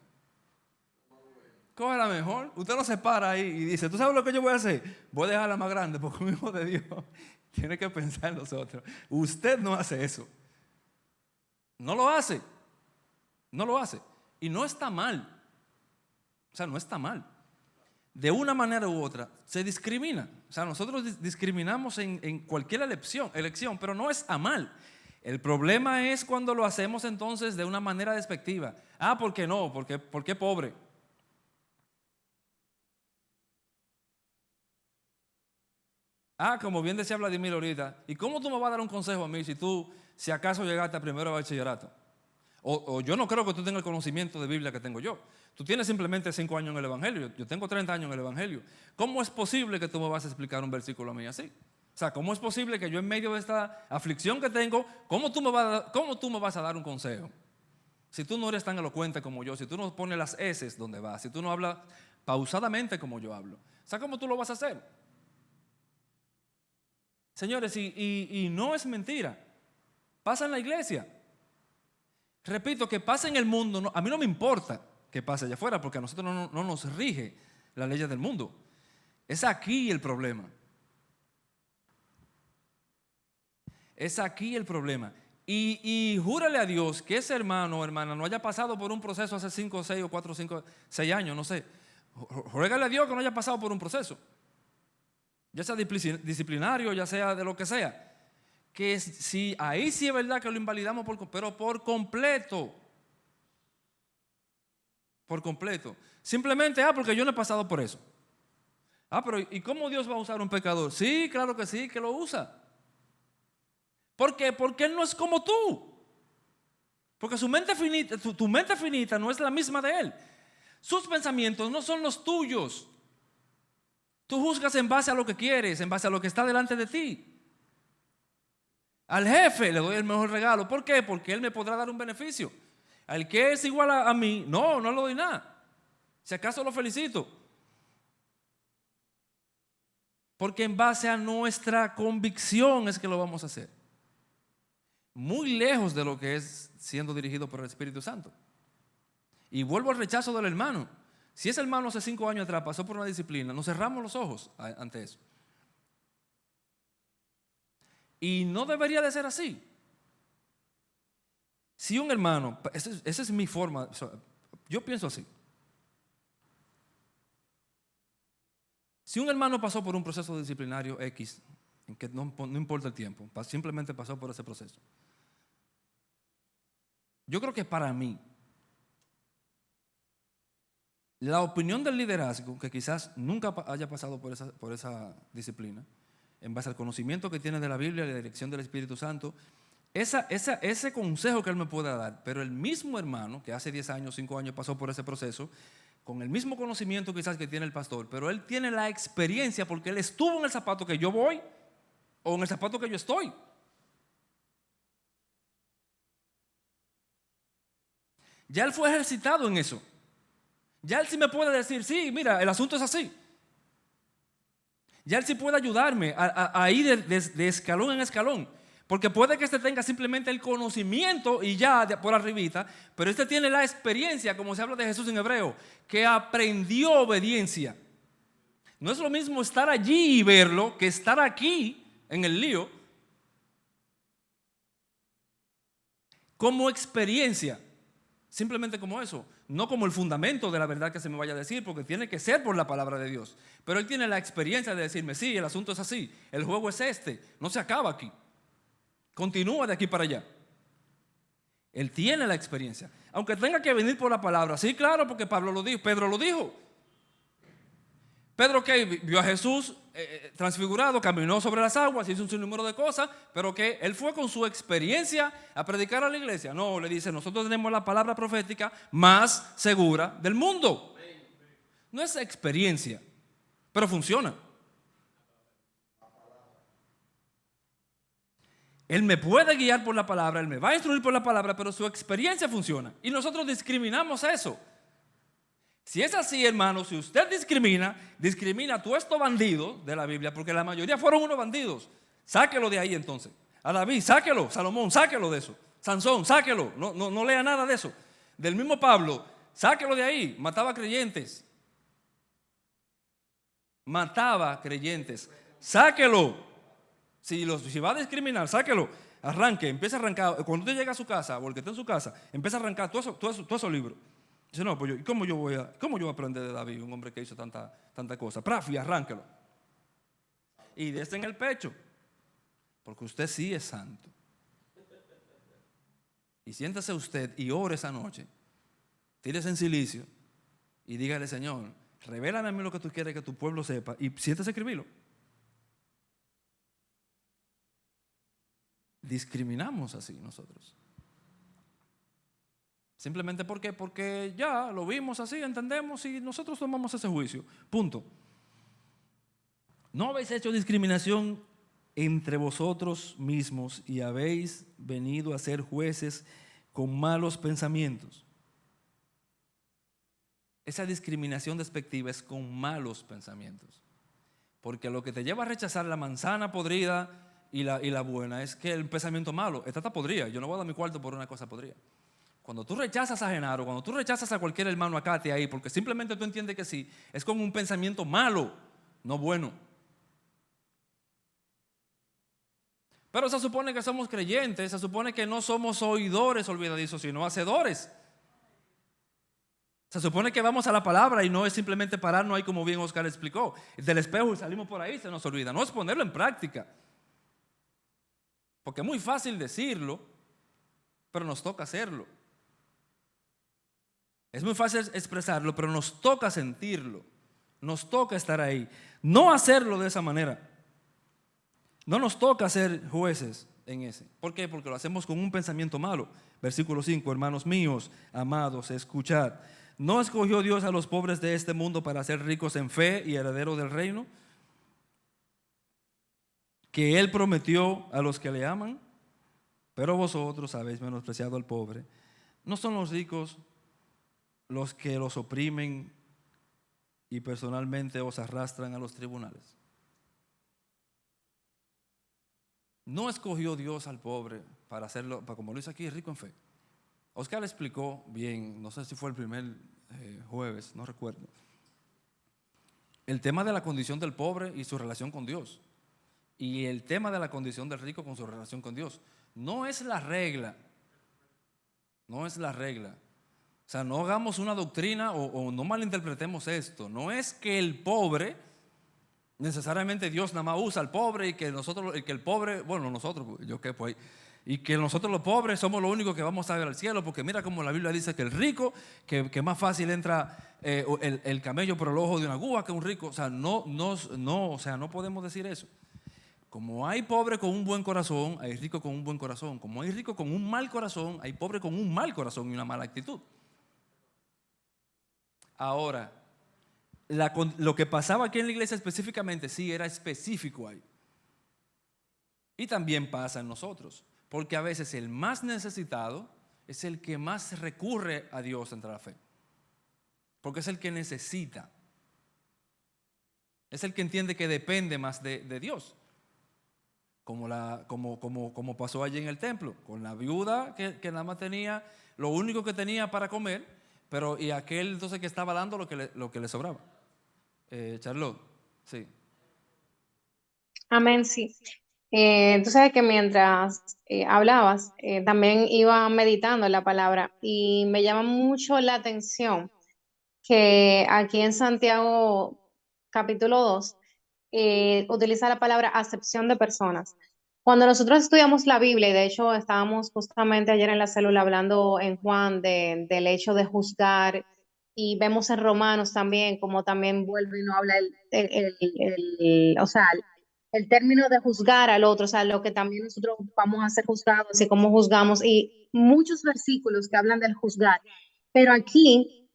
Coge la mejor. Usted no se para ahí y dice, ¿tú sabes lo que yo voy a hacer? Voy a dejar la más grande porque un hijo de Dios tiene que pensar en los otros. Usted no hace eso. No lo hace. No lo hace. Y no está mal. O sea, no está mal. De una manera u otra se discrimina. O sea, nosotros discriminamos en cualquier elección, pero no es a mal. El problema es cuando lo hacemos entonces de una manera despectiva. ¿Por qué no? ¿Por qué pobre? Como bien decía Vladimir ahorita, ¿y cómo tú me vas a dar un consejo a mí si acaso llegaste a primero de bachillerato? O yo no creo que tú tengas el conocimiento de Biblia que tengo yo. Tú tienes simplemente 5 años en el Evangelio, yo tengo 30 años en el Evangelio. ¿Cómo es posible que tú me vas a explicar un versículo a mí así? O sea, ¿cómo es posible que yo en medio de esta aflicción que tengo, ¿cómo tú me vas a dar un consejo? Si tú no eres tan elocuente como yo, si tú no pones las eses donde vas, si tú no hablas pausadamente como yo hablo, o sea, ¿cómo tú lo vas a hacer? Señores, y no es mentira. Pasa en la iglesia. Repito, que pasa en el mundo. A mí no me importa que pase allá afuera, porque a nosotros no nos rige las leyes del mundo. Es aquí el problema. Es aquí el problema. Y júrale a Dios que ese hermano o hermana no haya pasado por un proceso hace 5, 6 o 4, 5, 6 años, no sé. Júrale a Dios que no haya pasado por un proceso. Ya sea disciplinario, ya sea de lo que sea, que si ahí sí es verdad que lo invalidamos, pero por completo, simplemente, porque yo no he pasado por eso. Pero ¿y cómo Dios va a usar un pecador? Sí, claro que sí, que lo usa. ¿Por qué? Porque Él no es como tú. Porque su mente finita, tu mente finita no es la misma de Él. Sus pensamientos no son los tuyos. Tú juzgas en base a lo que quieres, en base a lo que está delante de ti. Al jefe le doy el mejor regalo. ¿Por qué? Porque él me podrá dar un beneficio. Al que es igual a mí, no le doy nada. Si acaso lo felicito. Porque en base a nuestra convicción es que lo vamos a hacer. Muy lejos de lo que es siendo dirigido por el Espíritu Santo. Y vuelvo al rechazo del hermano. Si ese hermano hace 5 años atrás pasó por una disciplina, nos cerramos los ojos ante eso. Y no debería de ser así. Si un hermano, esa es mi forma, yo pienso así. Si un hermano pasó por un proceso disciplinario X, en que no importa el tiempo, simplemente pasó por ese proceso, yo creo que para mí, la opinión del liderazgo, que quizás nunca haya pasado por esa disciplina, en base al conocimiento que tiene de la Biblia y la dirección del Espíritu Santo, ese consejo que él me pueda dar, pero el mismo hermano que hace 10 años, 5 años pasó por ese proceso, con el mismo conocimiento quizás que tiene el pastor, pero él tiene la experiencia porque él estuvo en el zapato que yo voy o en el zapato que yo estoy. Ya él fue ejercitado en eso. Ya él sí me puede decir, sí, mira, el asunto es así. Ya él sí puede ayudarme a ir de escalón en escalón. Porque puede que este tenga simplemente el conocimiento y ya por arribita, pero este tiene la experiencia, como se habla de Jesús en hebreo, que aprendió obediencia. No es lo mismo estar allí y verlo que estar aquí en el lío como experiencia. Simplemente como eso, no como el fundamento de la verdad que se me vaya a decir, porque tiene que ser por la palabra de Dios. Pero él tiene la experiencia de decirme, sí, el asunto es así, el juego es este, no se acaba aquí, continúa de aquí para allá. Él tiene la experiencia, aunque tenga que venir por la palabra. Sí, claro, porque Pedro lo dijo. Pedro que vio a Jesús transfigurado, caminó sobre las aguas, hizo un sinnúmero de cosas, pero que él fue con su experiencia a predicar a la iglesia. No, le dice, nosotros tenemos la palabra profética más segura del mundo. No es experiencia, pero funciona. Él me puede guiar por la palabra, él me va a instruir por la palabra, pero su experiencia funciona. Y nosotros discriminamos eso. Si es así, hermano, si usted discrimina a todos estos bandidos de la Biblia, porque la mayoría fueron unos bandidos, sáquelo de ahí entonces. A David, sáquelo. Salomón, sáquelo de eso. Sansón, sáquelo. No lea nada de eso. Del mismo Pablo, sáquelo de ahí. Mataba creyentes. Sáquelo. Si va a discriminar, sáquelo. Arranque, empieza a arrancar. Cuando usted llega a su casa, o el que está en su casa, empieza a arrancar todos esos libros. Dice, no, pues ¿cómo yo voy a aprender de David, un hombre que hizo tanta cosa? Prafi, arránquelo. Y dese en el pecho, porque usted sí es santo. Y siéntese usted y ore esa noche, tírese en silicio y dígale, Señor, revélame a mí lo que tú quieres que tu pueblo sepa, y siéntese a escribirlo. Discriminamos así nosotros. Simplemente porque ya lo vimos así, entendemos y nosotros tomamos ese juicio. Punto. No habéis hecho discriminación entre vosotros mismos y habéis venido a ser jueces con malos pensamientos. Esa discriminación despectiva es con malos pensamientos. Porque lo que te lleva a rechazar la manzana podrida y la buena es que el pensamiento malo, esta está podrida, yo no voy a dar mi cuarto por una cosa podrida. Cuando tú rechazas a Genaro, cuando tú rechazas a cualquier hermano acá ahí, porque simplemente tú entiendes que sí, es con un pensamiento malo, no bueno. Pero se supone que somos creyentes, se supone que no somos oidores olvidadizos, sino hacedores. Se supone que vamos a la palabra y no es simplemente pararnos ahí como bien Oscar explicó, del espejo y salimos por ahí, se nos olvida. No es ponerlo en práctica. Porque es muy fácil decirlo, pero nos toca hacerlo. Es muy fácil expresarlo, pero nos toca sentirlo. Nos toca estar ahí. No hacerlo de esa manera. No nos toca ser jueces en ese. ¿Por qué? Porque lo hacemos con un pensamiento malo. Versículo 5, hermanos míos, amados, escuchad. ¿No escogió Dios a los pobres de este mundo para ser ricos en fe y herederos del reino? Que Él prometió a los que le aman. Pero vosotros habéis menospreciado al pobre. ¿No son los ricos los que los oprimen y personalmente os arrastran a los tribunales? No escogió Dios al pobre para hacerlo, para como lo hizo aquí, rico en fe. Oscar le explicó bien, no sé si fue el primer jueves, no recuerdo, el tema de la condición del pobre y su relación con Dios. Y el tema de la condición del rico con su relación con Dios. No es la regla. No es la regla. O sea, no hagamos una doctrina o no malinterpretemos esto. No es que el pobre necesariamente Dios nada más usa al pobre y que nosotros, que el pobre, bueno, nosotros, yo qué pues, y que nosotros los pobres somos los únicos que vamos a ver al cielo, porque mira como la Biblia dice que el rico, que más fácil entra el camello por el ojo de una aguja que un rico. O sea, o sea, no podemos decir eso. Como hay pobre con un buen corazón, hay rico con un buen corazón. Como hay rico con un mal corazón, hay pobre con un mal corazón y una mala actitud. Ahora, lo que pasaba aquí en la iglesia específicamente, sí, era específico ahí. Y también pasa en nosotros, porque a veces el más necesitado es el que más recurre a Dios entre la fe, porque es el que necesita, es el que entiende que depende más de Dios, como pasó allí en el templo, con la viuda que nada más tenía, lo único que tenía para comer, pero y aquel entonces que estaba dando lo que le sobraba. Charlotte, sí. Amén, sí. Tú sabes que mientras hablabas, también iba meditando en la palabra y me llama mucho la atención que aquí en Santiago capítulo 2 utiliza la palabra acepción de personas. Cuando nosotros estudiamos la Biblia, y de hecho estábamos justamente ayer en la célula hablando en Juan del hecho de juzgar, y vemos en Romanos también como también vuelve y no habla o sea, el término de juzgar al otro, o sea, lo que también nosotros vamos a ser juzgados y cómo juzgamos, y muchos versículos que hablan del juzgar. Pero aquí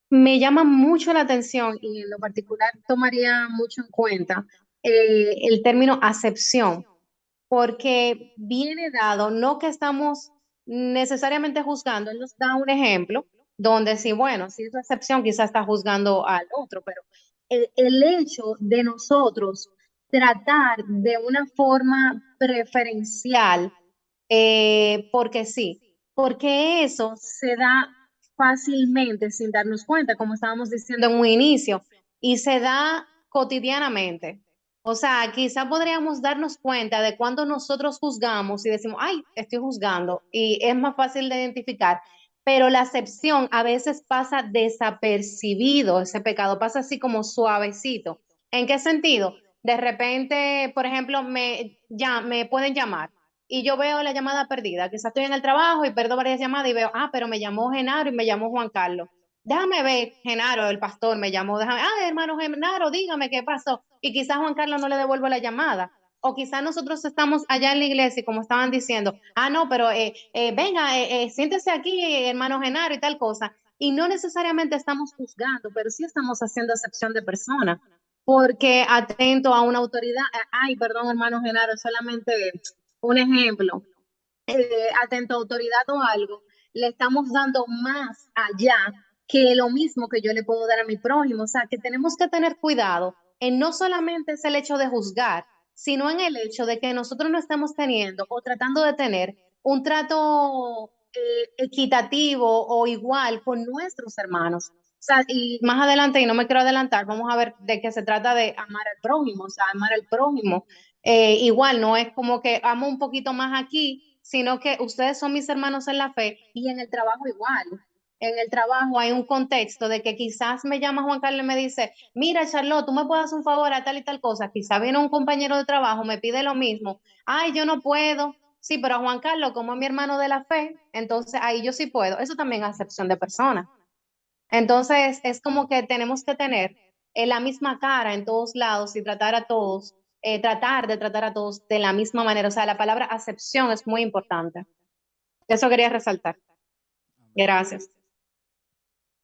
me llama mucho la atención y en lo particular tomaría mucho en cuenta el término acepción, porque viene dado, no que estamos necesariamente juzgando, él nos da un ejemplo donde sí, bueno, si es la excepción, quizás está juzgando al otro, pero el hecho de nosotros tratar de una forma preferencial, porque sí, porque eso se da fácilmente sin darnos cuenta, como estábamos diciendo en un inicio, y se da cotidianamente. O sea, quizá podríamos darnos cuenta de cuando nosotros juzgamos y decimos, ay, estoy juzgando, y es más fácil de identificar, pero la acepción a veces pasa desapercibido, ese pecado pasa así como suavecito. ¿En qué sentido? De repente, por ejemplo, me pueden llamar y yo veo la llamada perdida, quizás estoy en el trabajo y perdo varias llamadas y veo, pero me llamó Genaro y me llamó Juan Carlos. Déjame ver, Genaro, el pastor me llamó, hermano Genaro, dígame qué pasó. Y quizás Juan Carlos no le devuelvo la llamada. O quizás nosotros estamos allá en la iglesia y como estaban diciendo, no, pero venga, siéntese aquí, hermano Genaro y tal cosa. Y no necesariamente estamos juzgando, pero sí estamos haciendo acepción de persona. Porque atento a una autoridad, ay, perdón, hermano Genaro, solamente un ejemplo, atento a autoridad o algo, le estamos dando más allá que lo mismo que yo le puedo dar a mi prójimo. O sea, que tenemos que tener cuidado en no solamente es el hecho de juzgar, sino en el hecho de que nosotros no estamos teniendo o tratando de tener un trato equitativo o igual con nuestros hermanos. O sea, y más adelante, y no me quiero adelantar, vamos a ver de qué se trata de amar al prójimo, o sea, amar al prójimo. Igual no es como que amo un poquito más aquí, sino que ustedes son mis hermanos en la fe y en el trabajo igual. En el trabajo hay un contexto de que quizás me llama Juan Carlos y me dice, mira Charlotte, tú me puedes hacer un favor a tal y tal cosa. Quizás viene un compañero de trabajo, me pide lo mismo. Ay, yo no puedo. Sí, pero a Juan Carlos, como es mi hermano de la fe, entonces ahí yo sí puedo. Eso también es acepción de persona. Entonces, es como que tenemos que tener la misma cara en todos lados y tratar a todos, tratar de tratar a todos de la misma manera. O sea, la palabra acepción es muy importante. Eso quería resaltar. Gracias.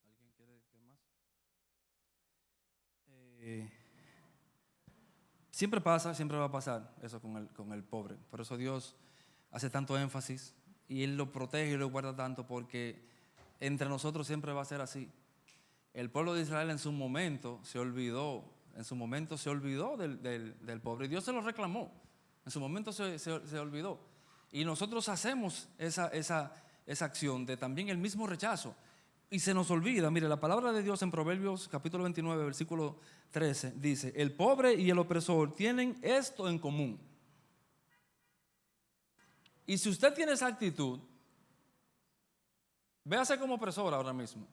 ¿Alguien quiere decir más? Siempre pasa, siempre va a pasar eso con el pobre. Por eso Dios hace tanto énfasis y Él lo protege y lo guarda tanto, porque entre nosotros siempre va a ser así. El pueblo de Israel en su momento se olvidó del pobre. Y Dios se lo reclamó. En su momento se olvidó. Y nosotros hacemos esa acción de también el mismo rechazo. Y se nos olvida. Mire, la palabra de Dios en Proverbios capítulo 29, versículo 13, dice: el pobre y el opresor tienen esto en común. Y si usted tiene esa actitud, véase como opresor ahora mismo.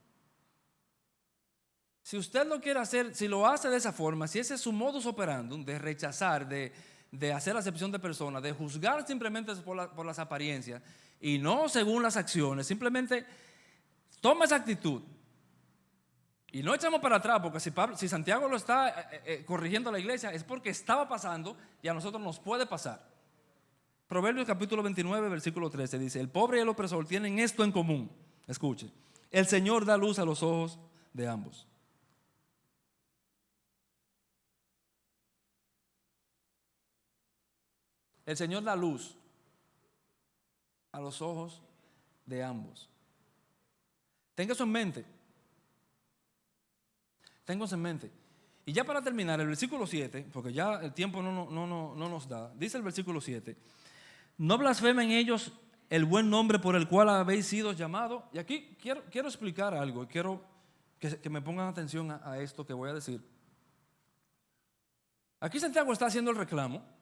Si usted lo quiere hacer, si lo hace de esa forma, si ese es su modus operandum, de rechazar, de hacer acepción de personas, de juzgar simplemente por las apariencias y no según las acciones, simplemente toma esa actitud. Y no echamos para atrás, porque si Santiago lo está corrigiendo a la iglesia, es porque estaba pasando y a nosotros nos puede pasar. Proverbios capítulo 29, versículo 13 dice: el pobre y el opresor tienen esto en común. Escuche: el Señor da luz a los ojos de ambos. El Señor da luz a los ojos de ambos. Tenga eso en mente. Tengo eso en mente. Y ya para terminar, el versículo 7, porque ya el tiempo no nos da, dice el versículo 7: no blasfemen ellos el buen nombre por el cual habéis sido llamados. Y aquí quiero explicar algo, y quiero que me pongan atención a esto que voy a decir. Aquí Santiago está haciendo el reclamo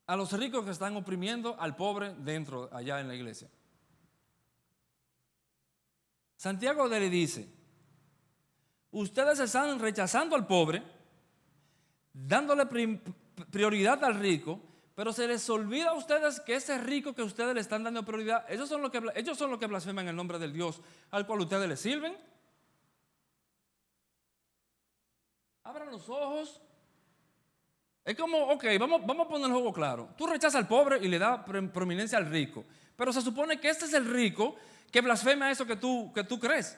a los ricos que están oprimiendo al pobre dentro, allá en la iglesia. Santiago le dice: ustedes están rechazando al pobre, dándole prioridad al rico, pero se les olvida a ustedes que ese rico que ustedes le están dando prioridad, ellos son los que blasfeman el nombre del Dios al cual ustedes le sirven. Abran los ojos. Es como, ok, vamos a poner el juego claro. Tú rechazas al pobre y le das prominencia al rico, pero se supone que este es el rico que blasfema eso que tú crees,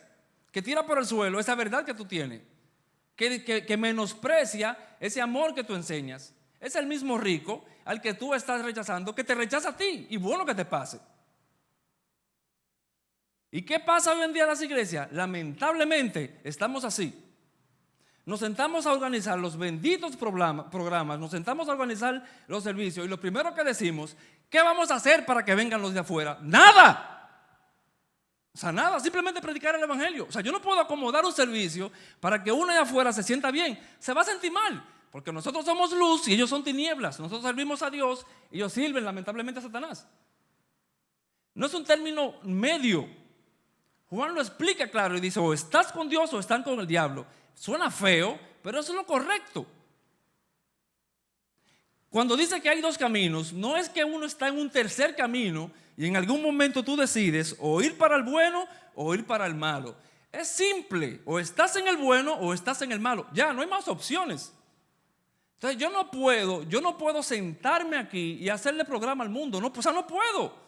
que tira por el suelo esa verdad que tú tienes, que menosprecia ese amor que tú enseñas. Es el mismo rico al que tú estás rechazando, que te rechaza a ti, y bueno que te pase. ¿Y qué pasa hoy en día en las iglesias? Lamentablemente estamos así. Nos sentamos a organizar los benditos programas, nos sentamos a organizar los servicios y lo primero que decimos: ¿qué vamos a hacer para que vengan los de afuera? ¡Nada! O sea, nada, simplemente predicar el evangelio. O sea, yo no puedo acomodar un servicio para que uno de afuera se sienta bien. Se va a sentir mal, porque nosotros somos luz y ellos son tinieblas. Nosotros servimos a Dios y ellos sirven lamentablemente a Satanás. No es un término medio. Juan lo explica claro y dice: o estás con Dios o están con el diablo. Suena feo, pero eso es lo correcto. Cuando dice que hay dos caminos, no es que uno está en un tercer camino y en algún momento tú decides o ir para el bueno o ir para el malo. Es simple: o estás en el bueno o estás en el malo. Ya, no hay más opciones. Entonces yo no puedo sentarme aquí y hacerle programa al mundo. No, no puedo.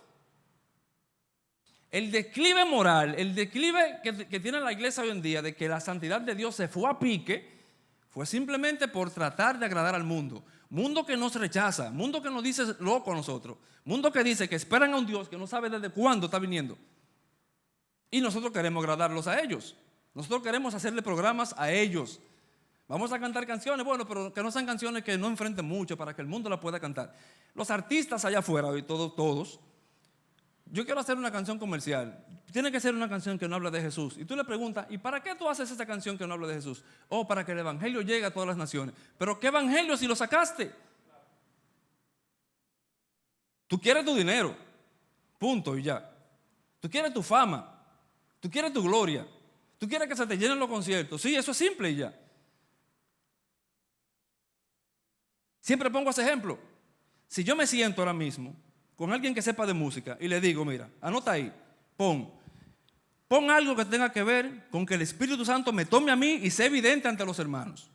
El declive moral, el declive que tiene la iglesia hoy en día, de que la santidad de Dios se fue a pique, fue simplemente por tratar de agradar al mundo. Mundo que nos rechaza, mundo que nos dice loco a nosotros, mundo que dice que esperan a un Dios que no sabe desde cuándo está viniendo. Y nosotros queremos agradarlos a ellos. Nosotros queremos hacerle programas a ellos. Vamos a cantar canciones, bueno, pero que no sean canciones que no enfrenten mucho para que el mundo la pueda cantar. Los artistas allá afuera, hoy todos, yo quiero hacer una canción comercial. Tiene que ser una canción que no habla de Jesús. Y tú le preguntas: ¿y para qué tú haces esa canción que no habla de Jesús? Oh, para que el evangelio llegue a todas las naciones. ¿Pero qué evangelio si lo sacaste? Tú quieres tu dinero, punto y ya. Tú quieres tu fama, tú quieres tu gloria, tú quieres que se te llenen los conciertos. Sí, eso es simple y ya. Siempre pongo ese ejemplo. Si yo me siento ahora mismo con alguien que sepa de música y le digo: mira, anota ahí, pon algo que tenga que ver con que el Espíritu Santo me tome a mí y sea evidente ante los hermanos.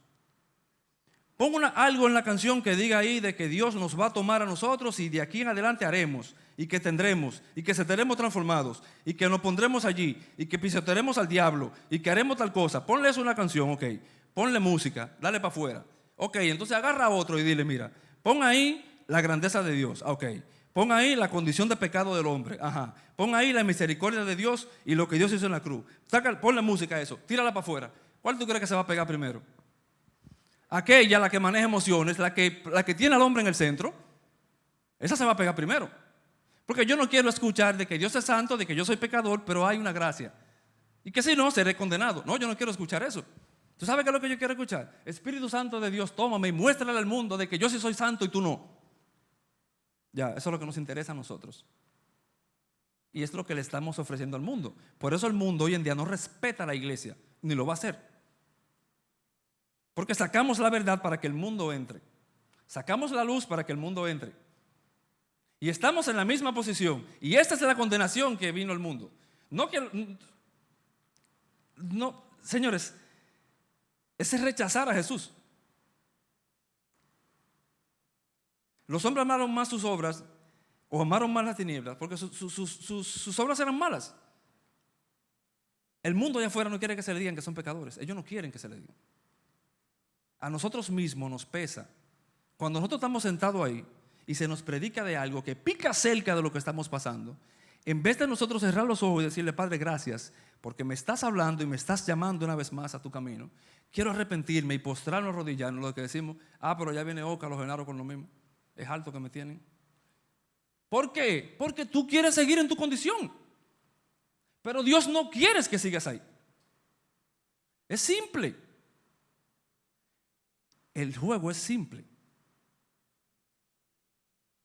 Pon algo en la canción que diga ahí de que Dios nos va a tomar a nosotros y de aquí en adelante haremos y que tendremos y que seremos transformados y que nos pondremos allí y que pisotearemos al diablo y que haremos tal cosa. Ponle eso una canción, ok. Ponle música, dale para afuera. Ok, entonces agarra a otro y dile: mira, pon ahí la grandeza de Dios. Ok. Pon ahí la condición de pecado del hombre. Ajá. Pon ahí la misericordia de Dios y lo que Dios hizo en la cruz. Ponle música a eso. Tírala para afuera. ¿Cuál tú crees que se va a pegar primero? Aquella, la que maneja emociones, la que tiene al hombre en el centro. Esa se va a pegar primero. Porque yo no quiero escuchar de que Dios es santo, de que yo soy pecador, pero hay una gracia. Y que si no, seré condenado. No, yo no quiero escuchar eso. ¿Tú sabes qué es lo que yo quiero escuchar? Espíritu Santo de Dios, tómame y muéstrale al mundo de que yo sí soy santo y tú no. Ya, eso es lo que nos interesa a nosotros. Y es lo que le estamos ofreciendo al mundo. Por eso el mundo hoy en día no respeta a la iglesia, ni lo va a hacer. Porque sacamos la verdad para que el mundo entre. Sacamos la luz para que el mundo entre. Y estamos en la misma posición. Y esta es la condenación que vino al mundo. No, señores, ese es rechazar a Jesús. Los hombres amaron más sus obras o amaron más las tinieblas porque sus obras eran malas. El mundo allá afuera no quiere que se le digan que son pecadores. Ellos no quieren que se le digan. A nosotros mismos nos pesa. Cuando nosotros estamos sentados ahí y se nos predica de algo que pica cerca de lo que estamos pasando, en vez de nosotros cerrar los ojos y decirle, Padre, gracias, porque me estás hablando y me estás llamando una vez más a tu camino, quiero arrepentirme y postrarnos, arrodillarnos, lo que decimos, pero ya viene Oca, los Genaro con lo mismo, es alto que me tienen. ¿Por qué? Porque tú quieres seguir en tu condición, pero Dios no quiere que sigas ahí. Es simple. El juego es simple.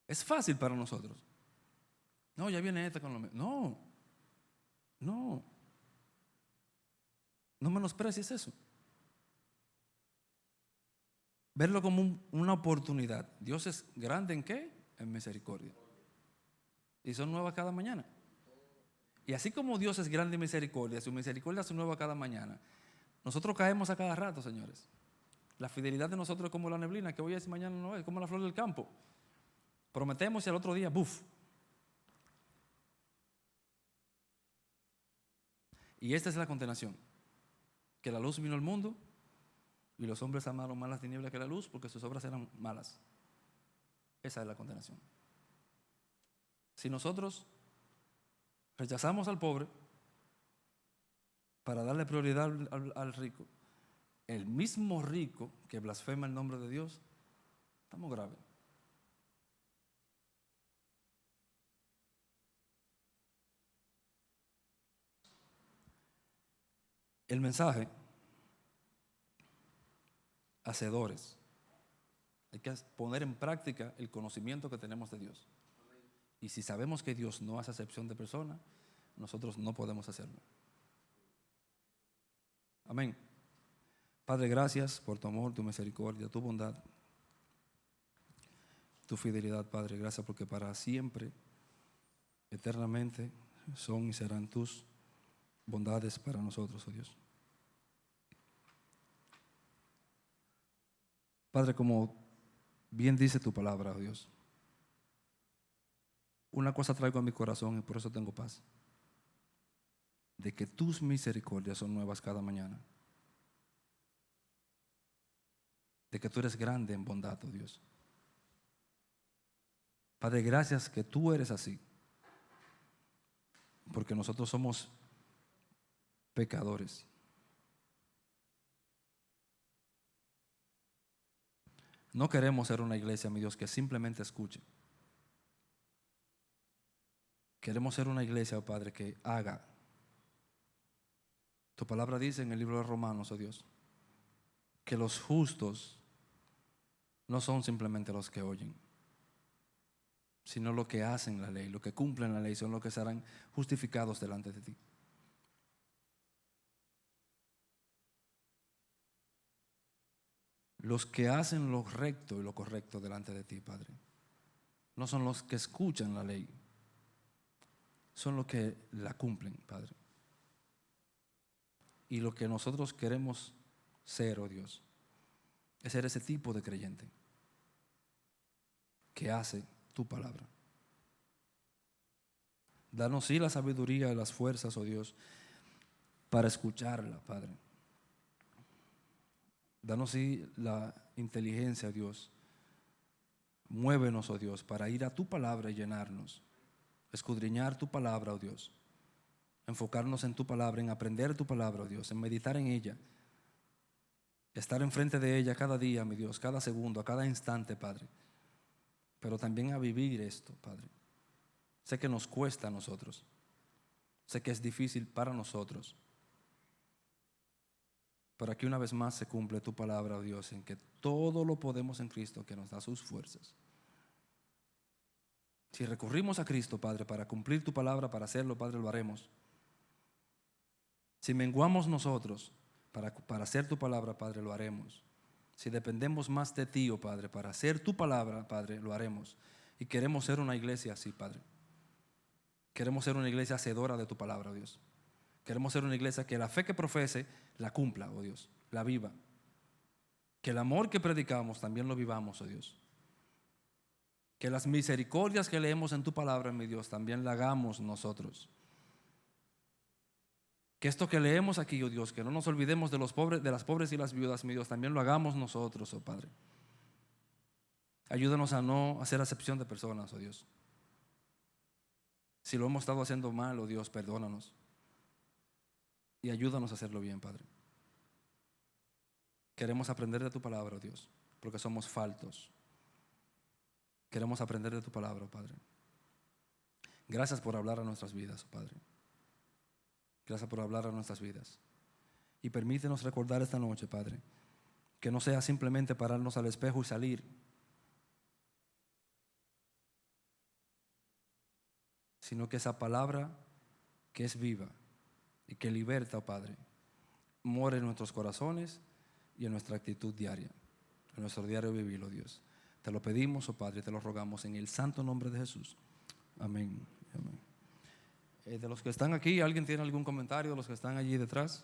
Es fácil para nosotros. No, ya viene esta con lo mismo. No menosprecies eso. Verlo como una oportunidad. Dios es grande ¿en qué? En misericordia. Y son nuevas cada mañana. Y así como Dios es grande en misericordia, su misericordia es nueva cada mañana. Nosotros caemos a cada rato, señores. La fidelidad de nosotros es como la neblina, que hoy es y mañana no es, como la flor del campo. Prometemos y al otro día, ¡buf! Y esta es la condenación. Que la luz vino al mundo y los hombres amaron más las tinieblas que la luz porque sus obras eran malas. Esa es la condenación. Si nosotros rechazamos al pobre para darle prioridad al rico, el mismo rico que blasfema el nombre de Dios, estamos graves. El mensaje, hacedores. Hay que poner en práctica el conocimiento que tenemos de Dios. Y si sabemos que Dios no hace acepción de personas, nosotros no podemos hacerlo. Amén. Padre, gracias por tu amor, tu misericordia, tu bondad, tu fidelidad, Padre. Gracias porque para siempre, eternamente, son y serán tus bondades para nosotros, oh Dios. Padre, como bien dice tu palabra, oh Dios, una cosa traigo a mi corazón y por eso tengo paz, de que tus misericordias son nuevas cada mañana, de que tú eres grande en bondad, oh Dios. Padre, gracias que tú eres así, porque nosotros somos pecadores. No queremos ser una iglesia, mi Dios, que simplemente escuche. Queremos ser una iglesia, oh Padre, que haga. Tu palabra dice en el libro de Romanos, oh Dios, que los justos no son simplemente los que oyen, sino los que hacen la ley, los que cumplen la ley, son los que serán justificados delante de ti. Los que hacen lo recto y lo correcto delante de ti, Padre, no son los que escuchan la ley, son los que la cumplen, Padre. Y lo que nosotros queremos ser, oh Dios, es ser ese tipo de creyente que hace tu palabra. Danos sí la sabiduría y las fuerzas, oh Dios, para escucharla, Padre. Danos sí la inteligencia, Dios. Muévenos, oh Dios, para ir a tu palabra y llenarnos. Escudriñar tu palabra, oh Dios. Enfocarnos en tu palabra, en aprender tu palabra, oh Dios, en meditar en ella. Estar enfrente de ella cada día, mi Dios, cada segundo, a cada instante, Padre. Pero también a vivir esto, Padre. Sé que nos cuesta a nosotros. Sé que es difícil para nosotros. Pero aquí una vez más se cumple tu palabra, oh Dios, en que todo lo podemos en Cristo que nos da sus fuerzas. Si recurrimos a Cristo, Padre, para cumplir tu palabra, para hacerlo, Padre, lo haremos. Si menguamos nosotros para hacer tu palabra, Padre, lo haremos. Si dependemos más de ti, oh Padre, para hacer tu palabra, Padre, lo haremos. Y queremos ser una iglesia así, Padre. Queremos ser una iglesia hacedora de tu palabra, oh Dios. Queremos ser una iglesia que la fe que profese la cumpla, oh Dios, la viva. Que el amor que predicamos también lo vivamos, oh Dios. Que las misericordias que leemos en tu palabra, mi Dios, también la hagamos nosotros. Que esto que leemos aquí, oh Dios, que no nos olvidemos de los pobres, de las pobres y las viudas, mi Dios, también lo hagamos nosotros, oh Padre. Ayúdanos a no hacer acepción de personas, oh Dios. Si lo hemos estado haciendo mal, oh Dios, perdónanos. Y ayúdanos a hacerlo bien, Padre. Queremos aprender de tu palabra, oh Dios, porque somos faltos. Queremos aprender de tu palabra, oh Padre. Gracias por hablar a nuestras vidas, oh Padre. Gracias por hablar a nuestras vidas. Y permítenos recordar esta noche, Padre, que no sea simplemente pararnos al espejo y salir, sino que esa palabra que es viva y que liberta, oh Padre, more en nuestros corazones y en nuestra actitud diaria, en nuestro diario vivir, oh Dios. Te lo pedimos, oh Padre, y te lo rogamos en el santo nombre de Jesús. Amén. Amén. De los que están aquí, ¿alguien tiene algún comentario? De los que están allí detrás.